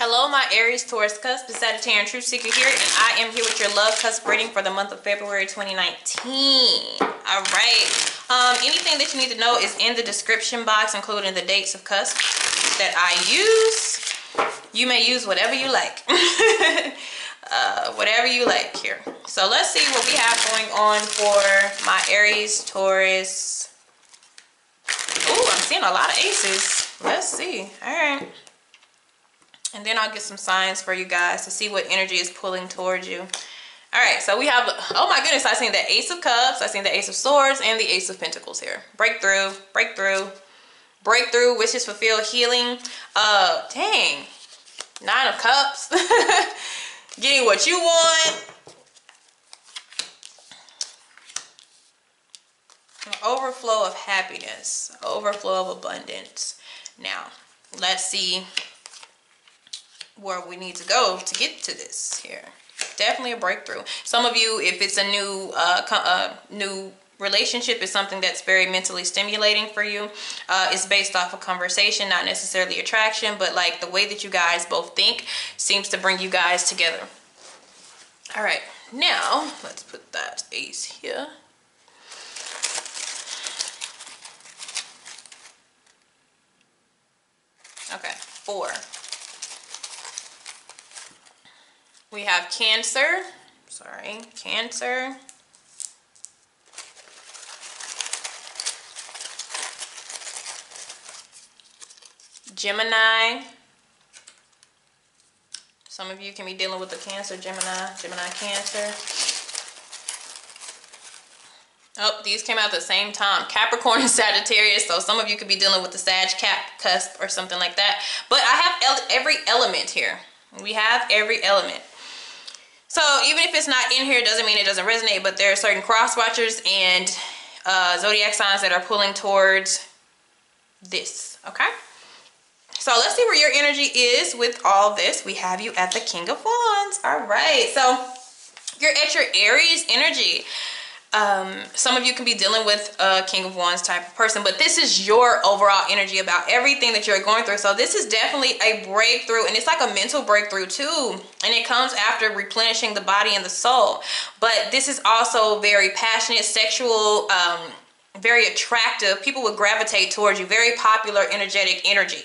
Hello, my Aries, Taurus, Cusp, the Sagittarian Truth Seeker here, and I am here with your love Cusp reading for the month of February 2019. All right. Anything that you need to know is in the description box, including the dates of Cusp that I use. You may use whatever you like. Whatever you like here. So let's see what we have going on for my Aries, Taurus. Oh, I'm seeing a lot of aces. Let's see. All right. And then I'll get some signs for you guys to see what energy is pulling towards you. All right, so we have, oh my goodness, I seen the Ace of Cups, I seen the Ace of Swords, and the Ace of Pentacles here. Breakthrough, breakthrough, breakthrough, wishes fulfilled, healing. Dang, Nine of Cups. Getting what you want. An overflow of happiness, overflow of abundance. Now, let's see where we need to go to get to this here. Definitely a breakthrough. Some of you, if it's a new relationship, is something that's very mentally stimulating for you. It's based off of conversation, not necessarily attraction, but like the way that you guys both think seems to bring you guys together. All right, now let's put that ace here. Okay, 4. We have Cancer, Cancer. Gemini. Some of you can be dealing with the Cancer, Gemini, Cancer. Oh, these came out at the same time. Capricorn and Sagittarius. So some of you could be dealing with the Sag Cap cusp or something like that. But I have every element here. We have every element. So even if it's not in here, it doesn't mean it doesn't resonate, but there are certain cross watchers and zodiac signs that are pulling towards this, okay? So let's see where your energy is with all this. We have you at the King of Wands. All right, so you're at your Aries energy. Some of you can be dealing with a King of Wands type of person, but this is your overall energy about everything that you're going through. So this is definitely a breakthrough, and it's like a mental breakthrough too, and it comes after replenishing the body and the soul. But this is also very passionate, sexual, very attractive. People would gravitate towards you. Very popular, energetic energy,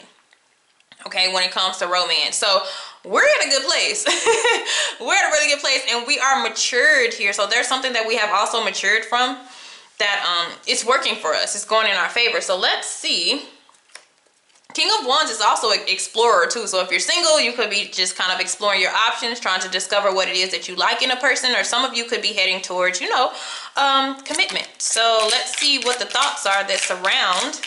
okay, when it comes to romance. So we're in a good place. We're in a really good place, and we are matured here. So there's something that we have also matured from that it's working for us. It's going in our favor. So let's see. King of Wands is also an explorer too. So if you're single, you could be just kind of exploring your options, trying to discover what it is that you like in a person, or some of you could be heading towards, you know, commitment. So let's see what the thoughts are that surround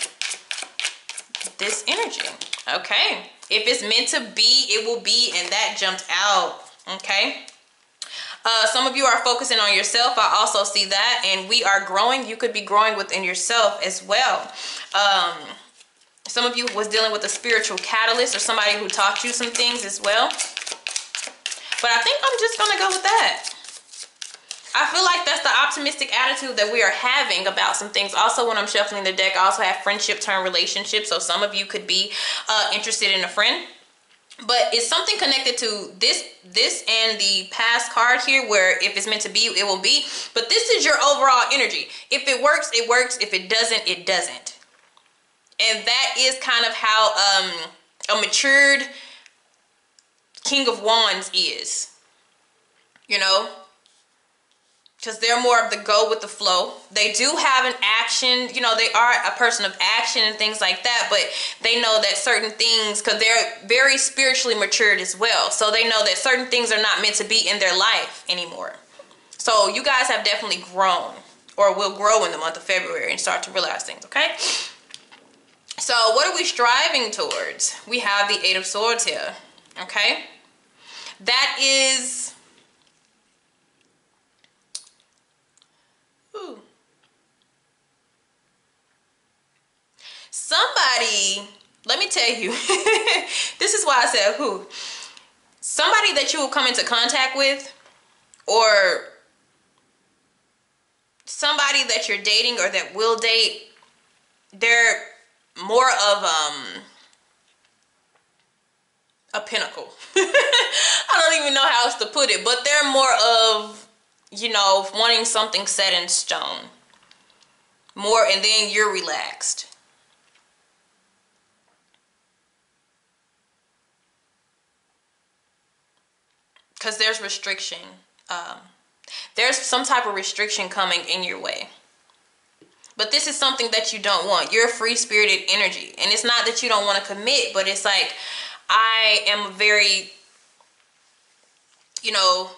this energy. Okay, if it's meant to be, it will be, and that jumped out. Okay, some of you are focusing on yourself. I also see that, and we are growing. You could be growing within yourself as well. Some of you was dealing with a spiritual catalyst or somebody who taught you some things as well, but I think I'm just gonna go with that. I feel like that's the optimistic attitude that we are having about some things. Also, when I'm shuffling the deck, I also have friendship turn relationships. So some of you could be interested in a friend. But it's something connected to this and the past card here, where if it's meant to be, it will be. But this is your overall energy. If it works, it works. If it doesn't, it doesn't. And that is kind of how a matured King of Wands is. You know? Because they're more of the go with the flow. They do have an action, you know, they are a person of action and things like that, but they know that certain things, because they're very spiritually matured as well, so they know that certain things are not meant to be in their life anymore. So you guys have definitely grown, or will grow in the month of February and start to realize things, okay? So what are we striving towards? We have the 8 of Swords here, okay? That is... Ooh. Somebody, let me tell you, this is why I said who. Somebody that you will come into contact with, or somebody that you're dating or that will date, they're more of a pinnacle. I don't even know how else to put it, but they're more of, you know, wanting something set in stone. More, and then you're relaxed. Because there's restriction. There's some type of restriction coming in your way. But this is something that you don't want. You're a free-spirited energy. And it's not that you don't want to commit, but it's like, I am a very, you know,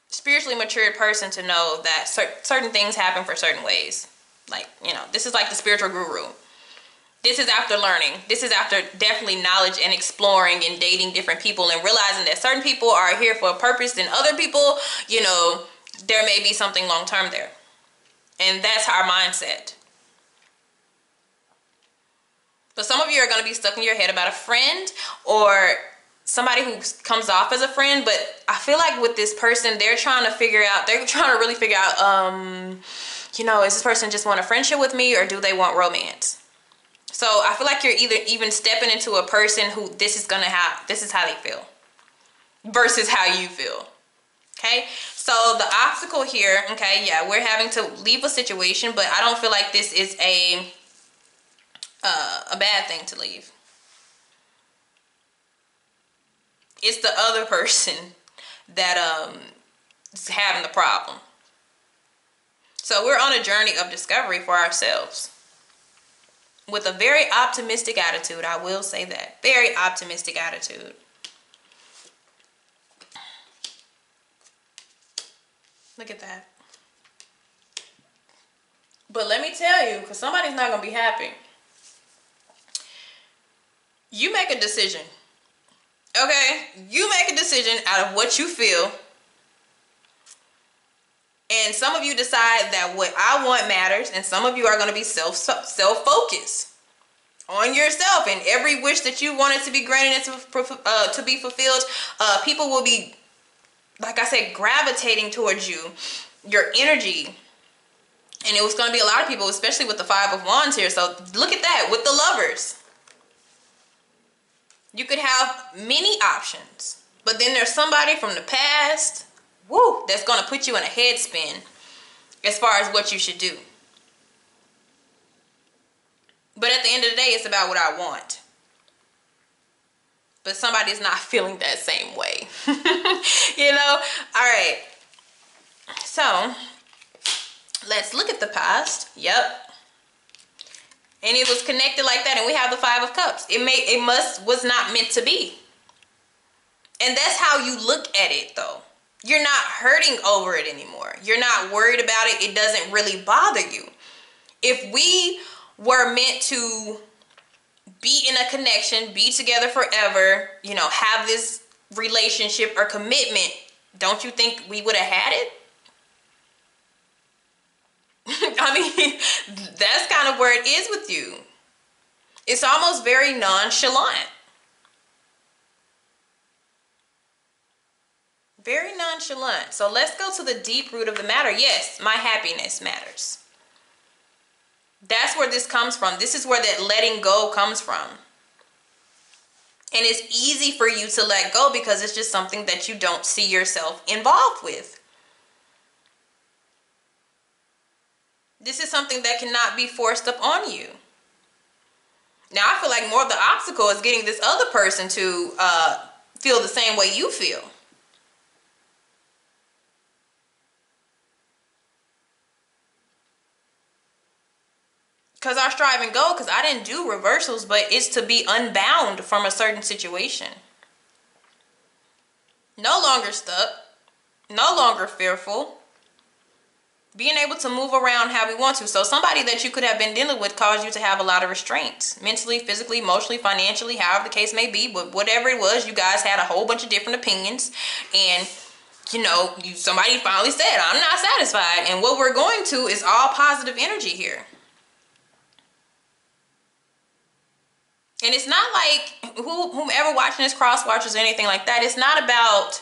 spiritually matured person to know that certain things happen for certain ways. Like, you know, this is like the spiritual guru. This is after learning. This is after definitely knowledge and exploring and dating different people and realizing that certain people are here for a purpose and other people, you know, there may be something long-term there. And that's our mindset. But some of you are going to be stuck in your head about a friend or somebody who comes off as a friend. But I feel like with this person, they're trying to really figure out, you know, is this person just want a friendship with me or do they want romance? So I feel like you're even stepping into a person who this is how they feel versus how you feel. Okay, so the obstacle here, okay, yeah, we're having to leave a situation, but I don't feel like this is a bad thing to leave. It's the other person that is having the problem. So we're on a journey of discovery for ourselves with a very optimistic attitude. I will say that. Very optimistic attitude. Look at that. But let me tell you, because somebody's not going to be happy. You make a decision. Okay? You make a decision out of what you feel. And some of you decide that what I want matters. And some of you are going to be self-focused on yourself. And every wish that you wanted to be granted and to be fulfilled, people will be, like I said, gravitating towards you, your energy. And it was going to be a lot of people, especially with the Five of Wands here. So look at that with the Lovers. You could have many options, but then there's somebody from the past, woo, that's going to put you in a headspin as far as what you should do. But at the end of the day, it's about what I want. But somebody's not feeling that same way. You know? All right. So, let's look at the past. Yep. And it was connected like that. And we have the Five of Cups. Was not meant to be. And that's how you look at it, though. You're not hurting over it anymore. You're not worried about it. It doesn't really bother you. If we were meant to be in a connection, be together forever, you know, have this relationship or commitment, don't you think we would have had it? I mean, that's kind of where it is with you. It's almost very nonchalant. Very nonchalant. So let's go to the deep root of the matter. Yes, my happiness matters. That's where this comes from. This is where that letting go comes from. And it's easy for you to let go because it's just something that you don't see yourself involved with. This is something that cannot be forced up on you. Now, I feel like more of the obstacle is getting this other person to feel the same way you feel. Because our strive and go, because I didn't do reversals, but it's to be unbound from a certain situation. No longer stuck. No longer fearful. Being able to move around how we want to. So somebody that you could have been dealing with caused you to have a lot of restraints. Mentally, physically, emotionally, financially, however the case may be. But whatever it was, you guys had a whole bunch of different opinions. And, you know, somebody finally said, I'm not satisfied. And what we're going to is all positive energy here. And it's not like whomever watching this, cross watchers or anything like that, it's not about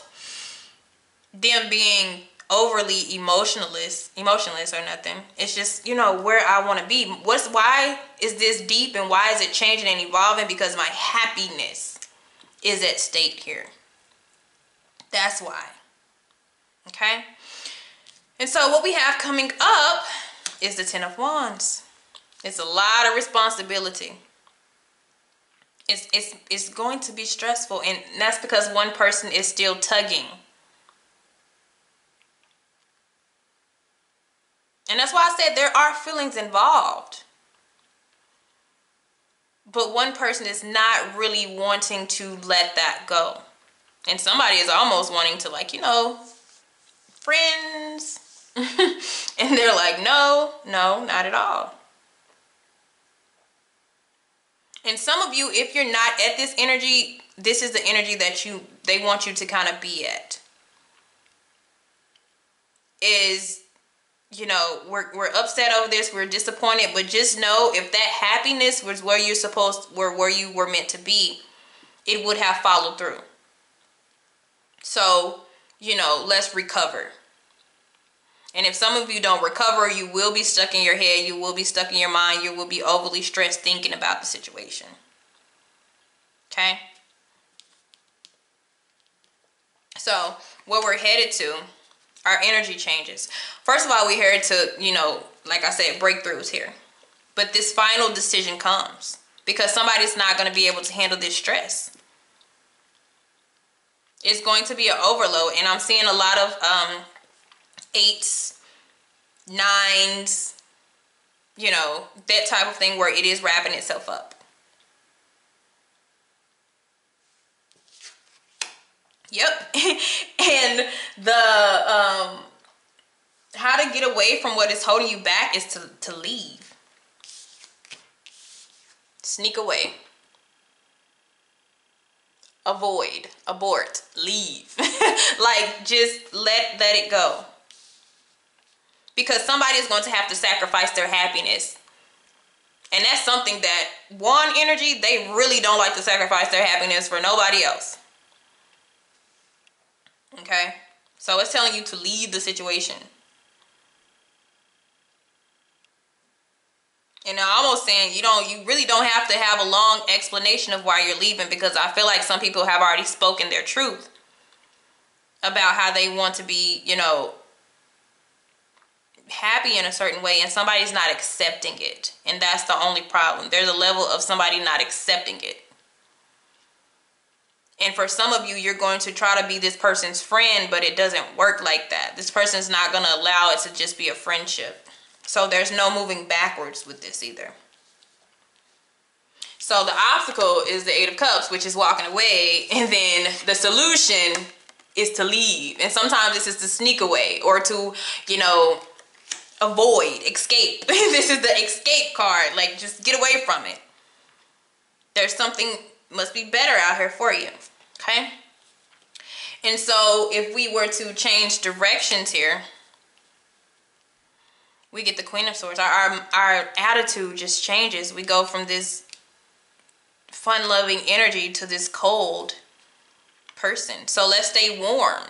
them being overly emotionless or nothing. It's just, you know, where I want to be. Why is this deep and why is it changing and evolving? Because my happiness is at stake here. That's why. Okay? And so what we have coming up is the Ten of Wands. It's a lot of responsibility. It's going to be stressful, and that's because one person is still tugging. And that's why I said there are feelings involved. But one person is not really wanting to let that go. And somebody is almost wanting to, like, you know, friends. And they're like, no, not at all. And some of you, if you're not at this energy, this is the energy that they want you to kind of be at. Is, you know, we're upset over this, we're disappointed, but just know if that happiness was where where you were meant to be, it would have followed through. So, you know, let's recover. And if some of you don't recover, you will be stuck in your head, you will be stuck in your mind, you will be overly stressed thinking about the situation. Okay? So, what we're headed to, our energy changes. First of all, we're headed to, you know, like I said, breakthroughs here. But this final decision comes because somebody's not going to be able to handle this stress. It's going to be an overload. And I'm seeing a lot of 8s, 9s, you know, that type of thing where it is wrapping itself up. Yep. And the how to get away from what is holding you back is to leave. Sneak away. Avoid, abort, leave. Like, just let it go. Because somebody is going to have to sacrifice their happiness. And that's something that, one energy, they really don't like to sacrifice their happiness for nobody else. Okay? So it's telling you to leave the situation. And I'm almost saying you really don't have to have a long explanation of why you're leaving, because I feel like some people have already spoken their truth about how they want to be, you know, happy in a certain way, and somebody's not accepting it. And that's the only problem. There's a level of somebody not accepting it. And for some of you, you're going to try to be this person's friend, but it doesn't work like that. This person's not going to allow it to just be a friendship. So there's no moving backwards with this either. So the obstacle is the 8 of Cups, which is walking away. And then the solution is to leave. And sometimes this is to sneak away or to, you know, avoid, escape. This is the escape card. Like, just get away from it. There's something must be better out here for you. Okay? And so if we were to change directions here, we get the Queen of Swords. Our attitude just changes. We go from this fun-loving energy to this cold person. So let's stay warm.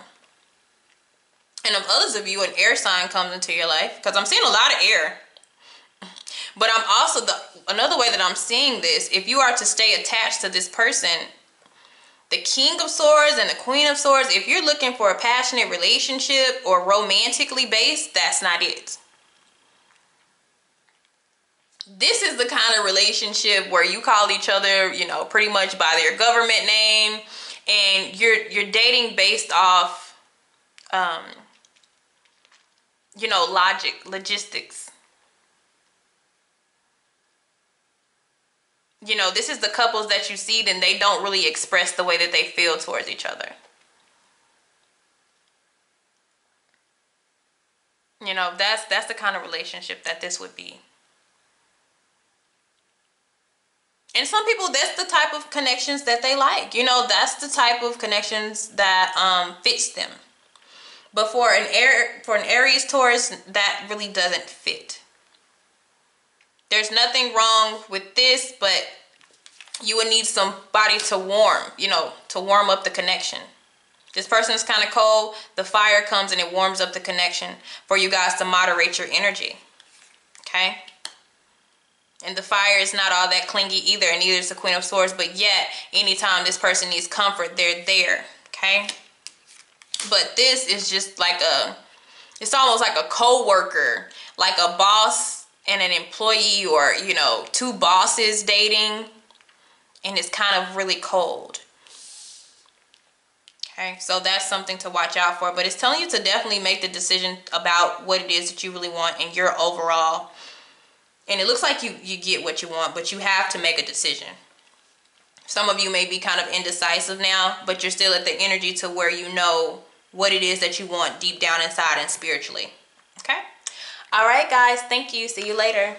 And if others of you, an air sign comes into your life, because I'm seeing a lot of air. But I'm also, another way that I'm seeing this, if you are to stay attached to this person, the King of Swords and the Queen of Swords, if you're looking for a passionate relationship or romantically based, that's not it. This is the kind of relationship where you call each other, you know, pretty much by their government name, and you're dating based off, you know, logistics. You know, this is the couples that you see, then they don't really express the way that they feel towards each other. You know, that's the kind of relationship that this would be. And some people, that's the type of connections that they like. You know, that's the type of connections that fits them. But for an Aries, Taurus, that really doesn't fit. There's nothing wrong with this, but you would need somebody to warm, you know, to warm up the connection. This person is kind of cold. The fire comes and it warms up the connection for you guys to moderate your energy. Okay? And the fire is not all that clingy either, and neither is the Queen of Swords, but yet, anytime this person needs comfort, they're there, okay? But this is just like it's almost like a co-worker, like a boss and an employee, or, you know, two bosses dating, and it's kind of really cold. Okay, so that's something to watch out for, but it's telling you to definitely make the decision about what it is that you really want and your overall. And it looks like you get what you want, but you have to make a decision. Some of you may be kind of indecisive now, but you're still at the energy to where you know what it is that you want deep down inside and spiritually. Okay? All right, guys. Thank you. See you later.